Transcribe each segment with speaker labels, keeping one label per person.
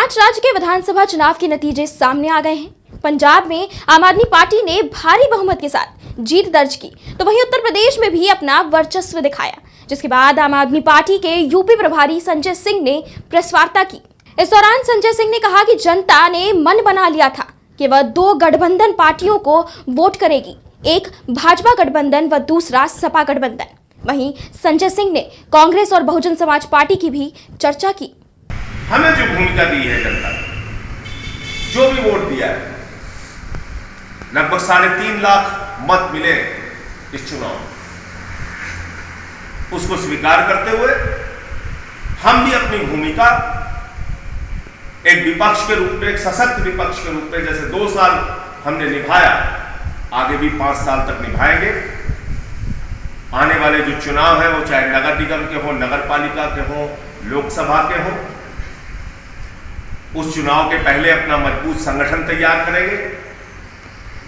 Speaker 1: आज राज्य के विधानसभा चुनाव के नतीजे सामने आ गए हैं। पंजाब में आम आदमी पार्टी ने भारी बहुमत के साथ जीत दर्ज की, तो वहीं उत्तर प्रदेश में भी अपना वर्चस्व दिखाया, जिसके बाद आम आदमी पार्टी के यूपी प्रभारी संजय सिंह ने प्रेस वार्ता की। इस दौरान संजय सिंह ने कहा कि जनता ने मन बना लिया था कि वह दो गठबंधन पार्टियों को वोट करेगी, एक भाजपा गठबंधन व दूसरा सपा गठबंधन। वहीं संजय सिंह ने कांग्रेस और बहुजन समाज पार्टी की भी चर्चा की।
Speaker 2: हमें जो भूमिका दी है जनता ने, जो भी वोट दिया है, लगभग 3.5 लाख मत मिले इस चुनाव में, उसको स्वीकार करते हुए हम भी अपनी भूमिका एक विपक्ष के रूप में, एक सशक्त विपक्ष के रूप में, जैसे 2 साल हमने निभाया, आगे भी 5 साल तक निभाएंगे। आने वाले जो चुनाव है, वो चाहे नगर निगम के हो, नगर पालिका के हो, लोकसभा के हो, उस चुनाव के पहले अपना मजबूत संगठन तैयार करेंगे,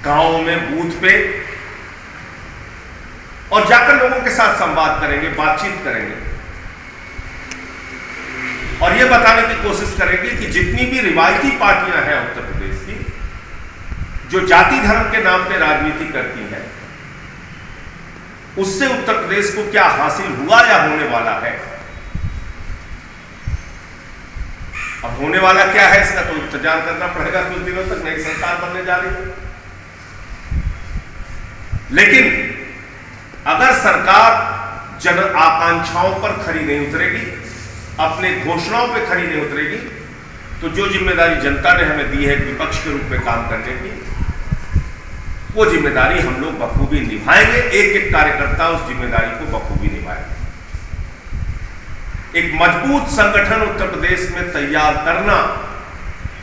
Speaker 2: गांवों में बूथ पे, और जाकर लोगों के साथ संवाद करेंगे, बातचीत करेंगे, और यह बताने की कोशिश करेंगे कि जितनी भी रिवायती पार्टियां हैं उत्तर प्रदेश की, जो जाति धर्म के नाम पे राजनीति करती हैं, उससे उत्तर प्रदेश को क्या हासिल हुआ या होने वाला है। अब होने वाला क्या है, इसका तो इंतजार करना पड़ेगा कुछ दिनों तक, नई सरकार बनने जा रही है। लेकिन अगर सरकार जन आकांक्षाओं पर खरी नहीं उतरेगी, अपने घोषणाओं पर खरी नहीं उतरेगी, तो जो जिम्मेदारी जनता ने हमें दी है विपक्ष के रूप में काम करने की, वो जिम्मेदारी हम लोग बखूबी निभाएंगे। एक एक कार्यकर्ता उस जिम्मेदारी को बखूबी निभाएंगे। एक मजबूत संगठन उत्तर प्रदेश में तैयार करना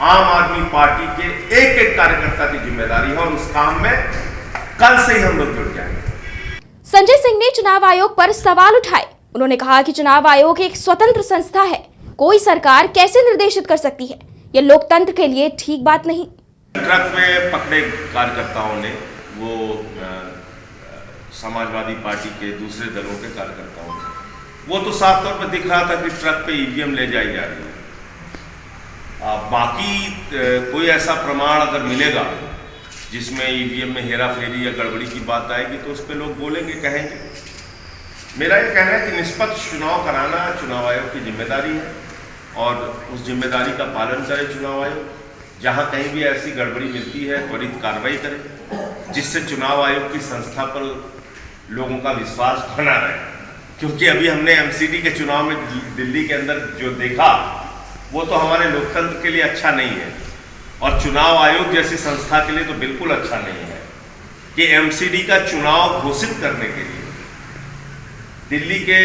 Speaker 2: आम आदमी पार्टी के एक एक कार्यकर्ता की जिम्मेदारी है, और उस काम में कल से ही हम लोग जुट जाएंगे।
Speaker 1: संजय सिंह ने चुनाव आयोग पर सवाल उठाए। उन्होंने कहा कि चुनाव आयोग एक स्वतंत्र संस्था है, कोई सरकार कैसे निर्देशित कर सकती है, यह लोकतंत्र के लिए ठीक बात नहीं।
Speaker 2: ट्रक में पकड़े कार्यकर्ताओं ने, वो समाजवादी पार्टी के दूसरे दलों के कार्यकर्ताओं ने, वो तो साफ तौर पर दिख रहा था कि ट्रक पे ईवीएम ले जाई जा रही है। बाकी कोई ऐसा प्रमाण अगर मिलेगा जिसमें ईवीएम में हेरा फेरी या गड़बड़ी की बात आएगी, तो उस पर लोग बोलेंगे, कहेंगे। मेरा ये कहना है कि निष्पक्ष चुनाव कराना चुनाव आयोग की जिम्मेदारी है, और उस जिम्मेदारी का पालन करे चुनाव आयोग। जहां कहीं भी ऐसी गड़बड़ी मिलती है, त्वरित कार्रवाई करे, जिससे चुनाव आयोग की संस्था पर लोगों का विश्वास बना रहे। क्योंकि अभी हमने एमसीडी के चुनाव में दिल्ली के अंदर जो देखा, वो तो हमारे लोकतंत्र के लिए अच्छा नहीं है, और चुनाव आयोग जैसी संस्था के लिए तो बिल्कुल अच्छा नहीं है कि एमसीडी का चुनाव घोषित करने के लिए दिल्ली के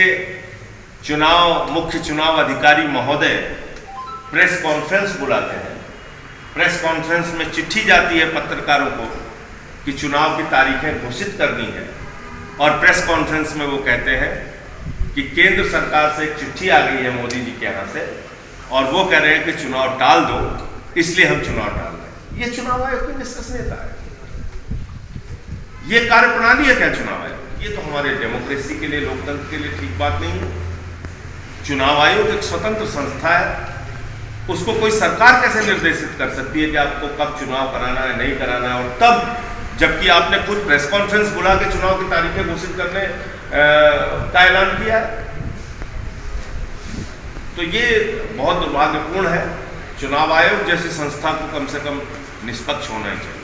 Speaker 2: मुख्य चुनाव अधिकारी महोदय प्रेस कॉन्फ्रेंस बुलाते हैं। प्रेस कॉन्फ्रेंस में चिट्ठी जाती है पत्रकारों को कि चुनाव की तारीखें घोषित करनी है, और प्रेस कॉन्फ्रेंस में वो कहते हैं कि केंद्र सरकार से एक चिट्ठी आ गई है मोदी जी के यहाँ से, और वो कह रहे हैं कि चुनाव टाल दो, इसलिए हम चुनाव टाल रहे हैं। ये चुनाव आयोग की विश्वसनीयता है, ये कार्यप्रणाली है क्या चुनाव आयोग? ये तो हमारे डेमोक्रेसी के लिए, लोकतंत्र के लिए ठीक बात नहीं है। चुनाव आयोग एक स्वतंत्र संस्था है, उसको कोई सरकार कैसे निर्देशित कर सकती है कि आपको कब चुनाव कराना है, नहीं कराना है, और तब जबकि आपने खुद प्रेस कॉन्फ्रेंस बुला के चुनाव की तारीखें घोषित करने का ऐलान किया है। तो ये बहुत दुर्भाग्यपूर्ण है। चुनाव आयोग जैसी संस्था को कम से कम निष्पक्ष होना चाहिए।